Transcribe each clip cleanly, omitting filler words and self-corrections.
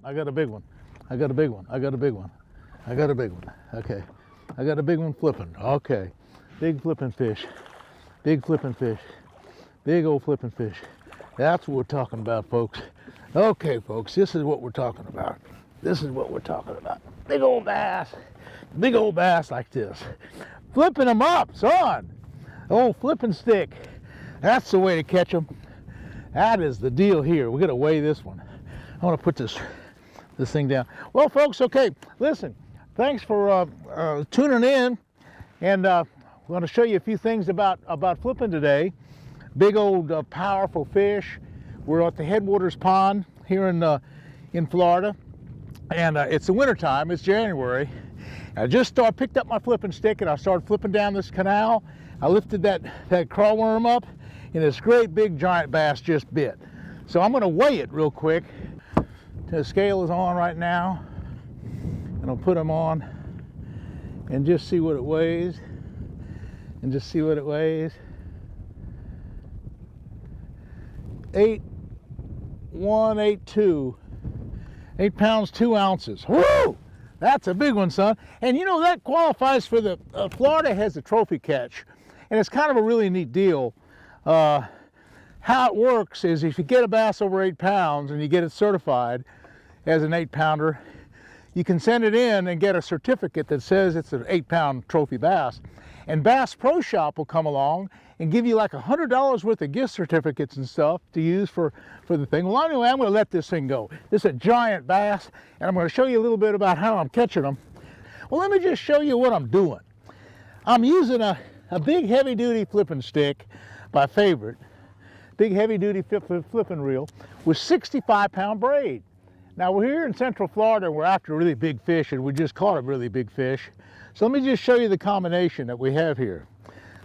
I got a big one. I got a big one. I got a big one. I got a big one. Okay. I got a big one flipping. Okay. Big flipping fish. Big flipping fish. Big old flipping fish. That's what we're talking about, folks. Okay, folks, this is what we're talking about. This is what we're talking about. Big old bass. Big old bass like this. Flipping them up, son. Old flipping stick. That's the way to catch them. That is the deal here. We're going to weigh this one. I want to put this thing down. Well, folks, okay, listen. Thanks for tuning in. And I'm going to show you a few things about flipping today. Big old powerful fish. We're at the Headwaters Pond here in Florida. And it's the winter time. It's January. I just picked up my flipping stick and I started flipping down this canal. I lifted that crawworm up, and this great big giant bass just bit. So I'm going to weigh it real quick. The scale is on right now, and I'll put them on and just see what it weighs. And just see what it weighs. 8.182. 8 pounds 2 ounces. Woo! That's a big one, son. And you know, that qualifies for the Florida has a trophy catch, and it's kind of a really neat deal. How it works is if you get a bass over 8 pounds and you get it certified as an 8-pounder, you can send it in and get a certificate that says it's an 8-pound trophy bass. And Bass Pro Shop will come along and give you like $100 worth of gift certificates and stuff to use for the thing. Well, anyway, I'm going to let this thing go. This is a giant bass, and I'm going to show you a little bit about how I'm catching them. Well, let me just show you what I'm doing. I'm using a big heavy-duty flipping stick, my favorite, big heavy-duty flipping reel with 65-pound braid. Now, we're here in Central Florida, and we're after really big fish, and we just caught a really big fish. So let me just show you the combination that we have here.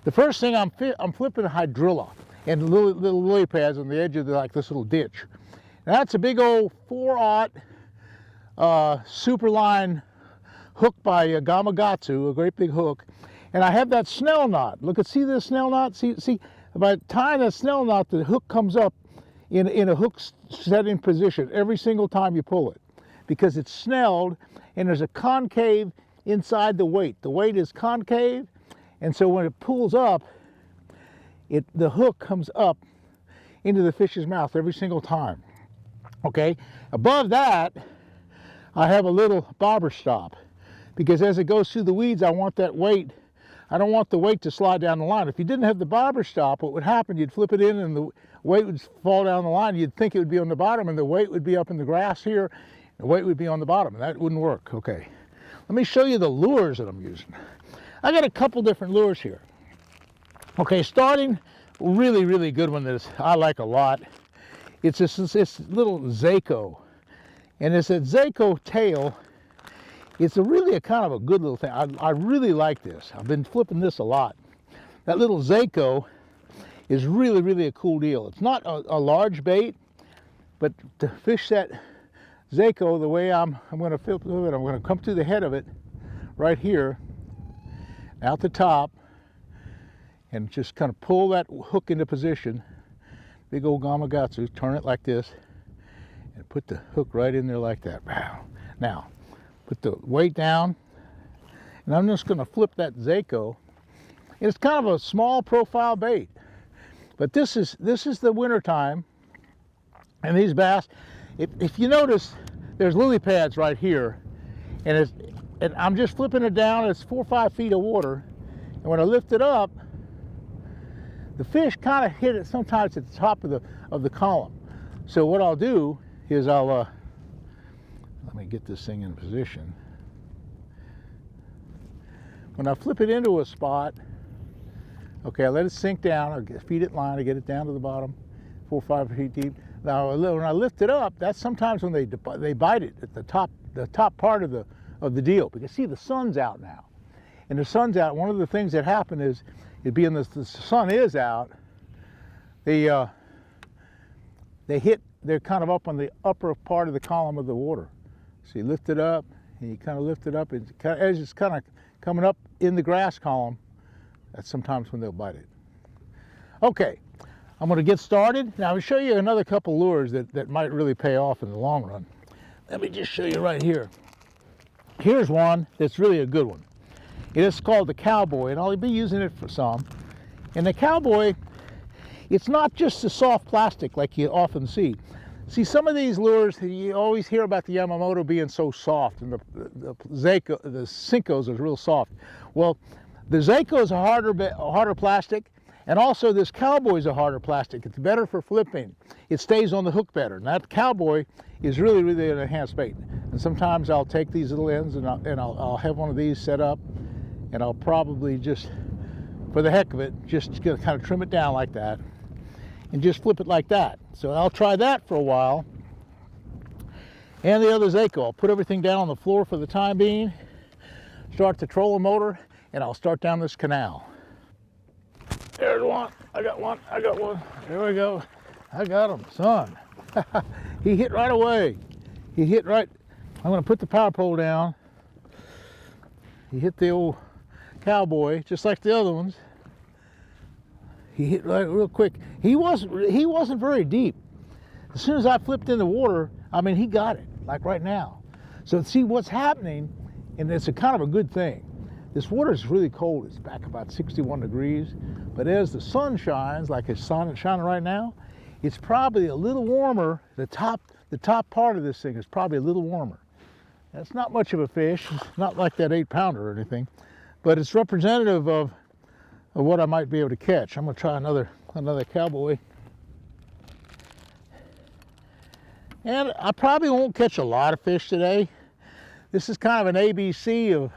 The first thing, I'm flipping a Hydrilla and little lily pads on the edge of like this little ditch. Now, that's a big old 4/0 Superline hook by Yamamoto, a great big hook. And I have that snell knot. Look, see this snell knot? See, by tying that snell knot, the hook comes up in a hook setting position every single time you pull it, because it's snelled and there's a concave inside the weight. The weight is concave, and so when it pulls up, the hook comes up into the fish's mouth every single time. Okay, above that, I have a little bobber stop, because as it goes through the weeds, I want that weight. I don't want the weight to slide down the line. If you didn't have the bobber stop, what would happen, you'd flip it in and the weight would fall down the line. You'd think it would be on the bottom, and the weight would be up in the grass here. The weight would be on the bottom, and that wouldn't work. Okay, let me show you the lures that I'm using. I got a couple different lures here. Okay, starting, really, really good one that I like a lot. It's this little Zaco, and it's a Zaco tail. It's really a kind of a good little thing. I really like this. I've been flipping this a lot. That little Zaco is really, really a cool deal. It's not a large bait, but to fish that Zaco the way I'm going to flip it, I'm going to come through the head of it right here, out the top, and just kind of pull that hook into position. Big old Yamamoto, turn it like this, and put the hook right in there like that. Wow. Now, put the weight down, and I'm just going to flip that Zaco. It's kind of a small profile bait, but this is the winter time, and these bass, if you notice, there's lily pads right here, and I'm just flipping it down. It's 4 or 5 feet of water, and when I lift it up, the fish kind of hit it sometimes at the top of the column. So what I'll do is let me get this thing in position. When I flip it into a spot, okay, I let it sink down, I feed it line, I get it down to the bottom, 4 or 5 feet deep. Now, when I lift it up, that's sometimes when they bite it at the top part of the deal, because see, the sun's out now. And the sun's out, one of the things that happen is, being the sun is out, they're kind of up on the upper part of the column of the water. So you lift it up, and you kind of lift it up, and as it's kind of coming up in the grass column, that's sometimes when they'll bite it. Okay, I'm going to get started. Now, I'll show you another couple lures that might really pay off in the long run. Let me just show you right here. Here's one that's really a good one. It is called the Cowboy, and I'll be using it for some. And the Cowboy, it's not just the soft plastic like you often see. See, some of these lures, you always hear about the Yamamoto being so soft, and the Senkos is real soft. Well, the Seiko is a harder plastic, and also this Cowboy is a harder plastic. It's better for flipping. It stays on the hook better. And that Cowboy is really, really an enhanced bait. And sometimes I'll take these little ends and I'll have one of these set up, and I'll probably just, for the heck of it, just gonna kind of trim it down like that and just flip it like that. So I'll try that for a while. And the other Seiko, I'll put everything down on the floor for the time being, start the trolling motor, and I'll start down this canal. There's one. I got one. I got one. There we go. I got him, son. He hit right away. He hit right. I'm going to put the power pole down. He hit the old Cowboy, just like the other ones. He hit right real quick. He wasn't very deep. As soon as I flipped in the water, I mean, he got it, like right now. So see what's happening, and it's a kind of a good thing. This water is really cold. It's back about 61 degrees. But as the sun shines, like it's shining right now, it's probably a little warmer. The top part of this thing is probably a little warmer. That's not much of a fish. It's not like that 8-pounder or anything, but it's representative of what I might be able to catch. I'm going to try another Cowboy. And I probably won't catch a lot of fish today. This is kind of an ABC of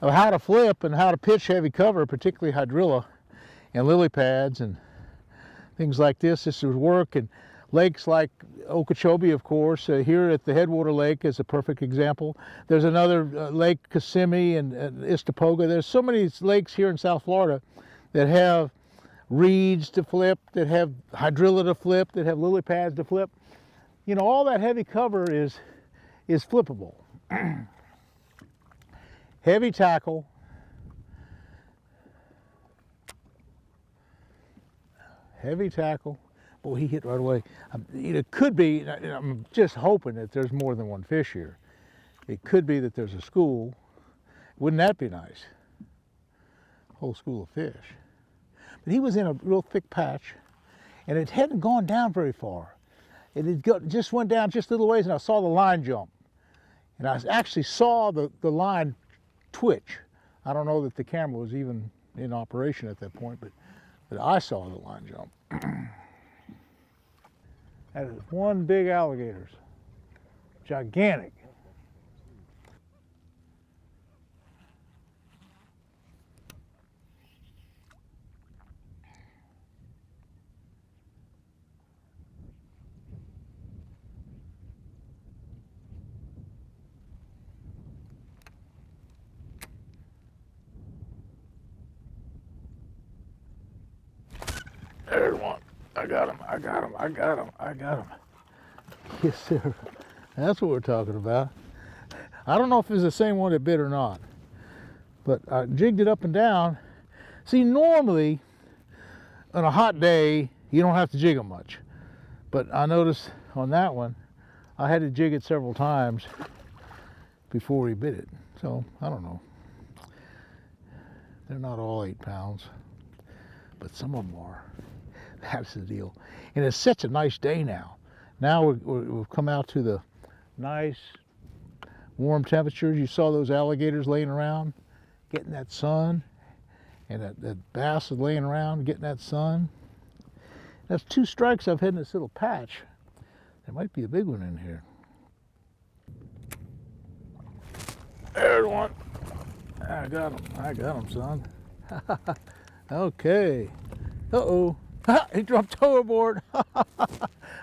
how to flip and how to pitch heavy cover, particularly hydrilla and lily pads and things like this. This would work in lakes like Okeechobee, of course. Here at the Headwaters Lake is a perfect example. There's another Lake Kissimmee and Istapoga. There's so many lakes here in South Florida that have reeds to flip, that have hydrilla to flip, that have lily pads to flip. You know, all that heavy cover is flippable. Heavy tackle. Heavy tackle. Boy, he hit right away. It could be, I'm just hoping that there's more than one fish here. It could be that there's a school. Wouldn't that be nice? Whole school of fish. But he was in a real thick patch, and it hadn't gone down very far. Just went down just a little ways, and I saw the line jump. And I actually saw the line twitch. I don't know that the camera was even in operation at that point, but I saw the line jump. That is one big alligator. Gigantic. There's one. I got him. I got him. I got him. I got him. Yes, sir. That's what we're talking about. I don't know if it's the same one that bit or not, but I jigged it up and down. See, normally on a hot day, you don't have to jig them much, but I noticed on that one, I had to jig it several times before he bit it. So I don't know. They're not all 8 pounds, but some of them are. That's the deal. And it's such a nice day now. Now we've come out to the nice warm temperatures. You saw those alligators laying around, getting that sun, and that bass is laying around, getting that sun. That's 2 strikes I've had in this little patch. There might be a big one in here. There's one. I got him. I got him, son. Okay. Uh-oh. He dropped overboard.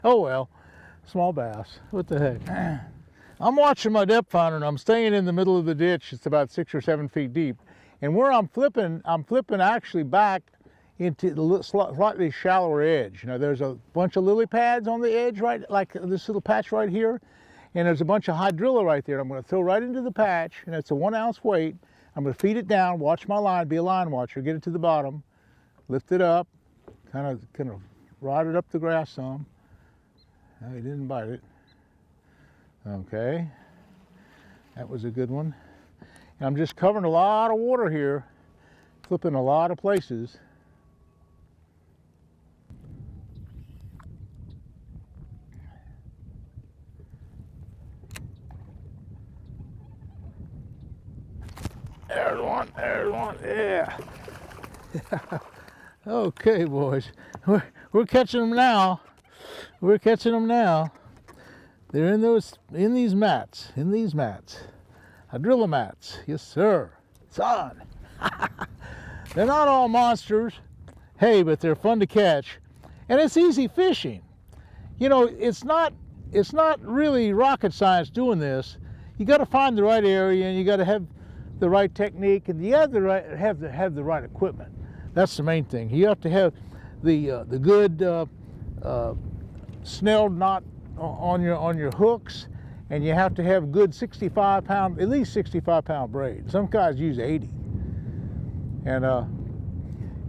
Oh well, small bass. What the heck? I'm watching my depth finder and I'm staying in the middle of the ditch. It's about 6 or 7 feet deep. And where I'm flipping actually back into the slightly shallower edge. You know, there's a bunch of lily pads on the edge, right, like this little patch right here. And there's a bunch of hydrilla right there. I'm going to throw right into the patch, and it's a 1 ounce weight. I'm going to feed it down, watch my line, be a line watcher, get it to the bottom, lift it up, kind of ride it up the grass some. No, he didn't bite it. Okay, that was a good one. And I'm just covering a lot of water here, flipping a lot of places. There's one, yeah. Okay, boys, we're catching them now. We're catching them now. They're in these mats, Hydrilla Matts, yes sir. It's on. They're not all monsters, hey, but they're fun to catch, and it's easy fishing. You know, it's not really rocket science doing this. You got to find the right area, and you got to have the right technique, and you have the right equipment. That's the main thing. You have to have the good snelled knot on your hooks, and you have to have good 65-pound, at least 65-pound braid. Some guys use 80. And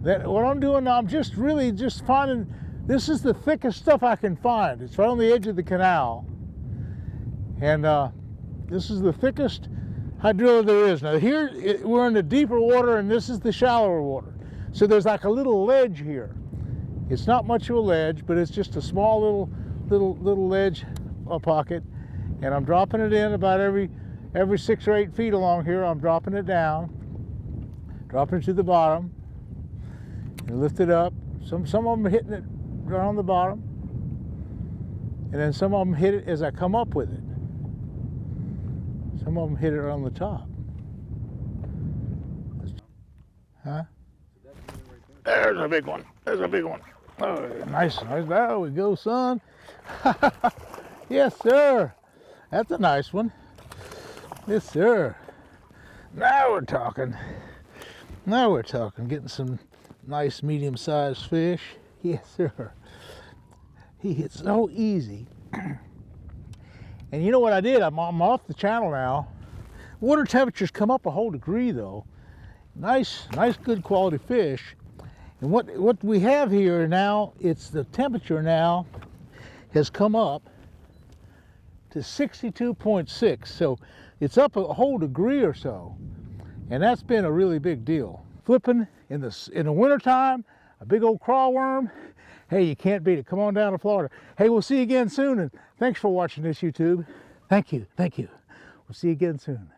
what I'm doing now, I'm just finding, this is the thickest stuff I can find. It's right on the edge of the canal, and this is the thickest hydrilla there is. Now here we're in the deeper water, and this is the shallower water. So there's like a little ledge here. It's not much of a ledge, but it's just a small little ledge pocket, and I'm dropping it in about every 6 or 8 feet along here. I'm dropping it down, dropping it to the bottom, and lift it up. Some of them are hitting it right on the bottom, and then some of them hit it as I come up with it. Some of them hit it on the top. Huh? There's a big one. There's a big one. Oh, nice. There we go, son. Yes, sir. That's a nice one. Yes, sir. Now we're talking. Now we're talking. Getting some nice medium-sized fish. Yes, sir. He hits so easy. And you know what I did? I'm off the channel now. Water temperatures come up a whole degree, though. Nice, good quality fish. And what we have here now, it's the temperature now has come up to 62.6. So it's up a whole degree or so. And that's been a really big deal. Flipping in the wintertime, a big old crawworm, hey, you can't beat it. Come on down to Florida. Hey, we'll see you again soon, and thanks for watching this, YouTube. Thank you. We'll see you again soon.